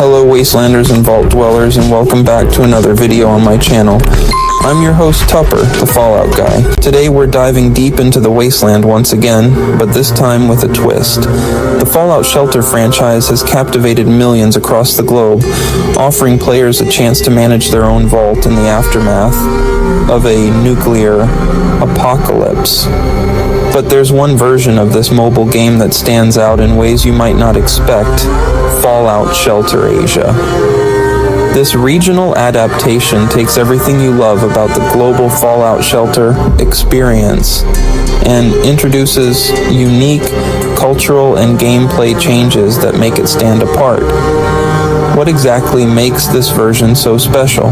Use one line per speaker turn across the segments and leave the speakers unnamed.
Hello Wastelanders and Vault Dwellers, and welcome back to another video on my channel. I'm your host Tupper, the Fallout Guy. Today we're diving deep into the Wasteland once again, but this time with a twist. The Fallout Shelter franchise has captivated millions across the globe, offering players a chance to manage their own vault in the aftermath of a nuclear apocalypse. But there's one version of this mobile game that stands out in ways you might not expect: Fallout Shelter Asia. This regional adaptation takes everything you love about the global Fallout Shelter experience and introduces unique cultural and gameplay changes that make it stand apart. What exactly makes this version so special?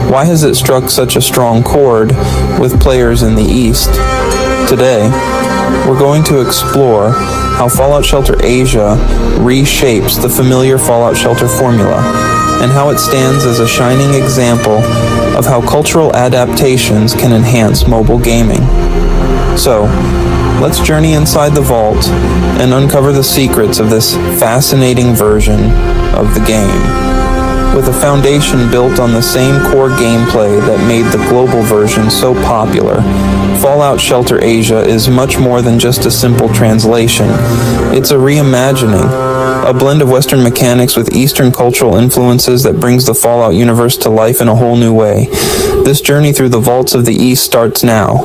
Why has it struck such a strong chord with players in the East? Today, we're going to explore how Fallout Shelter Asia reshapes the familiar Fallout Shelter formula, and how it stands as a shining example of how cultural adaptations can enhance mobile gaming. So, let's journey inside the vault and uncover the secrets of this fascinating version of the game. With a foundation built on the same core gameplay that made the global version so popular, Fallout Shelter Asia is much more than just a simple translation. It's a reimagining, a blend of Western mechanics with Eastern cultural influences that brings the Fallout universe to life in a whole new way. This journey through the vaults of the East starts now.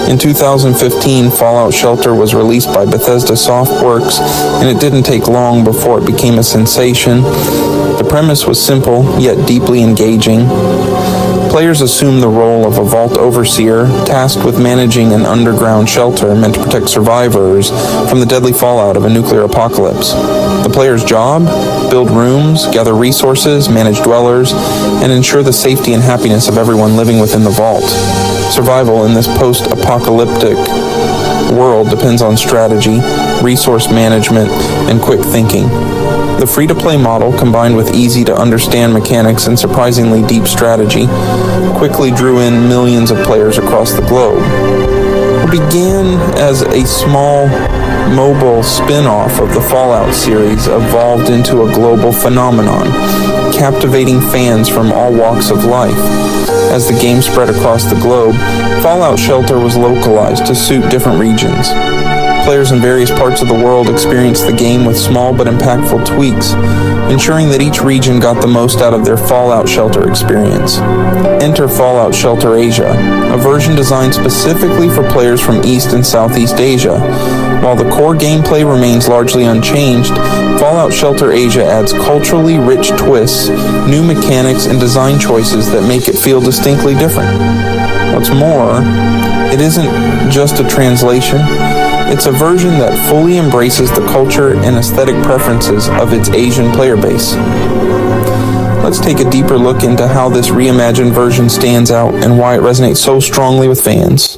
In 2015, Fallout Shelter was released by Bethesda Softworks, and it didn't take long before it became a sensation. The premise was simple, yet deeply engaging. Players assume the role of a vault overseer, tasked with managing an underground shelter meant to protect survivors from the deadly fallout of a nuclear apocalypse. The player's job? Build rooms, gather resources, manage dwellers, and ensure the safety and happiness of everyone living within the vault. Survival in this post-apocalyptic world depends on strategy, resource management, and quick thinking. The free-to-play model, combined with easy-to-understand mechanics and surprisingly deep strategy, quickly drew in millions of players across the globe. It began as a small mobile spin-off of the Fallout series, evolved into a global phenomenon, captivating fans from all walks of life. As the game spread across the globe, Fallout Shelter was localized to suit different regions. Players in various parts of the world experienced the game with small but impactful tweaks, ensuring that each region got the most out of their Fallout Shelter experience. Enter Fallout Shelter Asia, a version designed specifically for players from East and Southeast Asia. While the core gameplay remains largely unchanged, Fallout Shelter Asia adds culturally rich twists, new mechanics, and design choices that make it feel distinctly different. What's more, it isn't just a translation. It's a version that fully embraces the culture and aesthetic preferences of its Asian player base. Let's take a deeper look into how this reimagined version stands out and why it resonates so strongly with fans.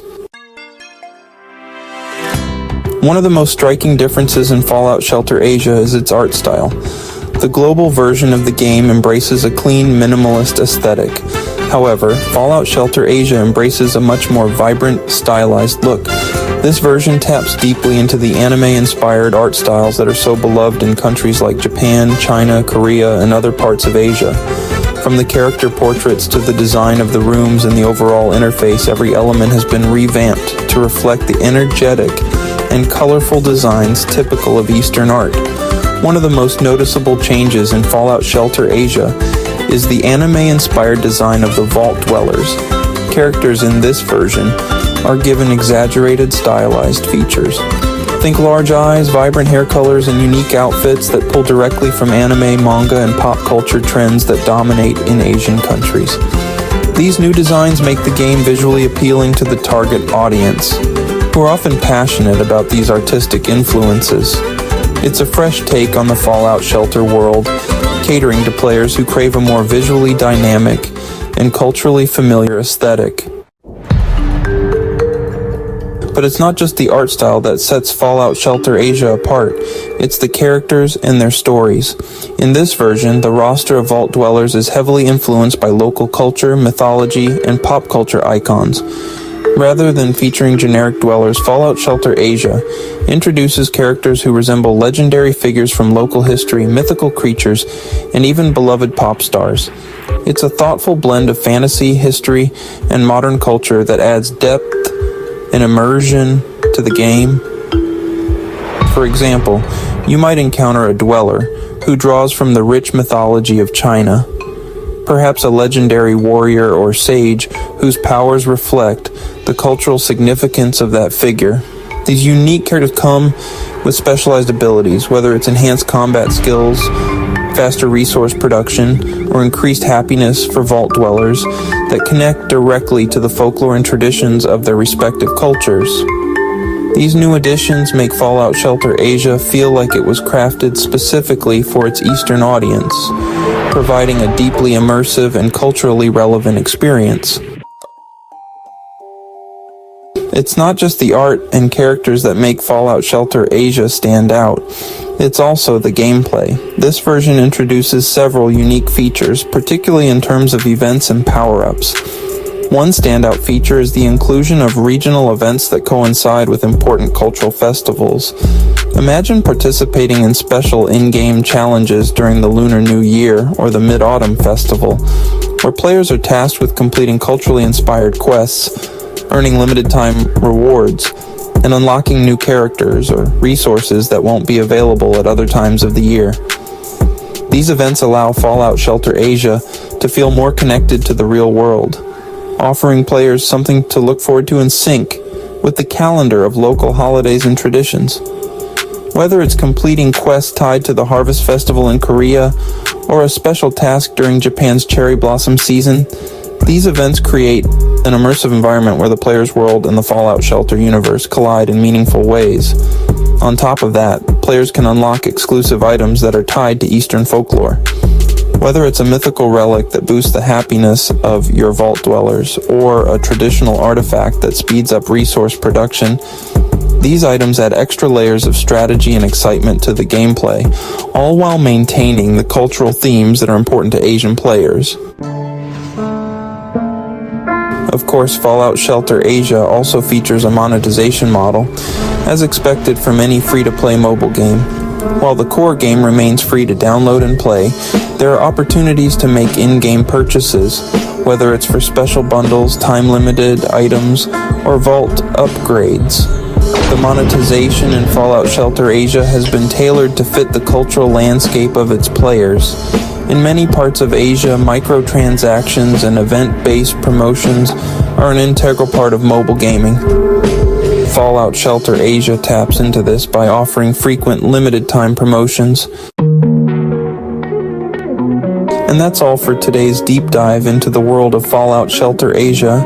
One of the most striking differences in Fallout Shelter Asia is its art style. The global version of the game embraces a clean, minimalist aesthetic. However, Fallout Shelter Asia embraces a much more vibrant, stylized look. This version taps deeply into the anime-inspired art styles that are so beloved in countries like Japan, China, Korea, and other parts of Asia. From the character portraits to the design of the rooms and the overall interface, every element has been revamped to reflect the energetic and colorful designs typical of Eastern art. One of the most noticeable changes in Fallout Shelter Asia is the anime-inspired design of the Vault Dwellers. Characters in this version are given exaggerated, stylized features. Think large eyes, vibrant hair colors, and unique outfits that pull directly from anime, manga, and pop culture trends that dominate in Asian countries. These new designs make the game visually appealing to the target audience, who are often passionate about these artistic influences. It's a fresh take on the Fallout Shelter world, catering to players who crave a more visually dynamic and culturally familiar aesthetic. But it's not just the art style that sets Fallout Shelter Asia apart, it's the characters and their stories. In this version, the roster of Vault Dwellers is heavily influenced by local culture, mythology, and pop culture icons. Rather than featuring generic dwellers, Fallout Shelter Asia introduces characters who resemble legendary figures from local history, mythical creatures, and even beloved pop stars. It's a thoughtful blend of fantasy, history, and modern culture that adds depth and immersion to the game. For example, you might encounter a dweller who draws from the rich mythology of China, perhaps a legendary warrior or sage whose powers reflect the cultural significance of that figure. These unique characters come with specialized abilities, whether it's enhanced combat skills, faster resource production, or increased happiness for vault dwellers that connect directly to the folklore and traditions of their respective cultures. These new additions make Fallout Shelter Asia feel like it was crafted specifically for its Eastern audience, providing a deeply immersive and culturally relevant experience. It's not just the art and characters that make Fallout Shelter Asia stand out, it's also the gameplay. This version introduces several unique features, particularly in terms of events and power-ups. One standout feature is the inclusion of regional events that coincide with important cultural festivals. Imagine participating in special in-game challenges during the Lunar New Year or the Mid-Autumn Festival, where players are tasked with completing culturally inspired quests, earning limited-time rewards, and unlocking new characters or resources that won't be available at other times of the year. These events allow Fallout Shelter Asia to feel more connected to the real world, offering players something to look forward to in sync with the calendar of local holidays and traditions. Whether it's completing quests tied to the Harvest Festival in Korea or a special task during Japan's cherry blossom season, these events create an immersive environment where the player's world and the Fallout Shelter universe collide in meaningful ways. On top of that, players can unlock exclusive items that are tied to Eastern folklore. Whether it's a mythical relic that boosts the happiness of your vault dwellers or a traditional artifact that speeds up resource production, these items add extra layers of strategy and excitement to the gameplay, all while maintaining the cultural themes that are important to Asian players. Of course, Fallout Shelter Asia also features a monetization model, as expected from any free-to-play mobile game. While the core game remains free to download and play, there are opportunities to make in-game purchases, whether it's for special bundles, time-limited items, or vault upgrades. The monetization in Fallout Shelter Asia has been tailored to fit the cultural landscape of its players. In many parts of Asia, microtransactions and event-based promotions are an integral part of mobile gaming. Fallout Shelter Asia taps into this by offering frequent limited-time promotions. And that's all for today's deep dive into the world of Fallout Shelter Asia,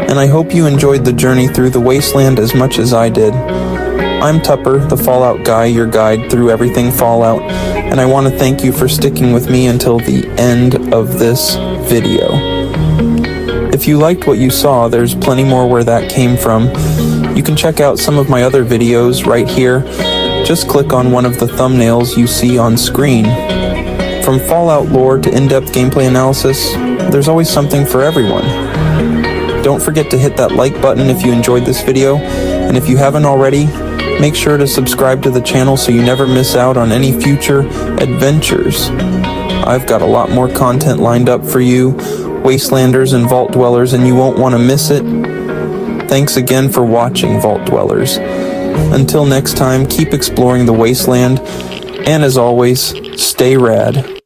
and I hope you enjoyed the journey through the wasteland as much as I did. I'm Tupper, the Fallout Guy, your guide through everything Fallout, and I want to thank you for sticking with me until the end of this video. If you liked what you saw, there's plenty more where that came from. You can check out some of my other videos right here. Just click on one of the thumbnails you see on screen. From Fallout lore to in-depth gameplay analysis, there's always something for everyone. Don't forget to hit that like button if you enjoyed this video, and if you haven't already, make sure to subscribe to the channel so you never miss out on any future adventures. I've got a lot more content lined up for you, Wastelanders and Vault Dwellers, and you won't want to miss it. Thanks again for watching, Vault Dwellers. Until next time, keep exploring the Wasteland, and as always, stay rad.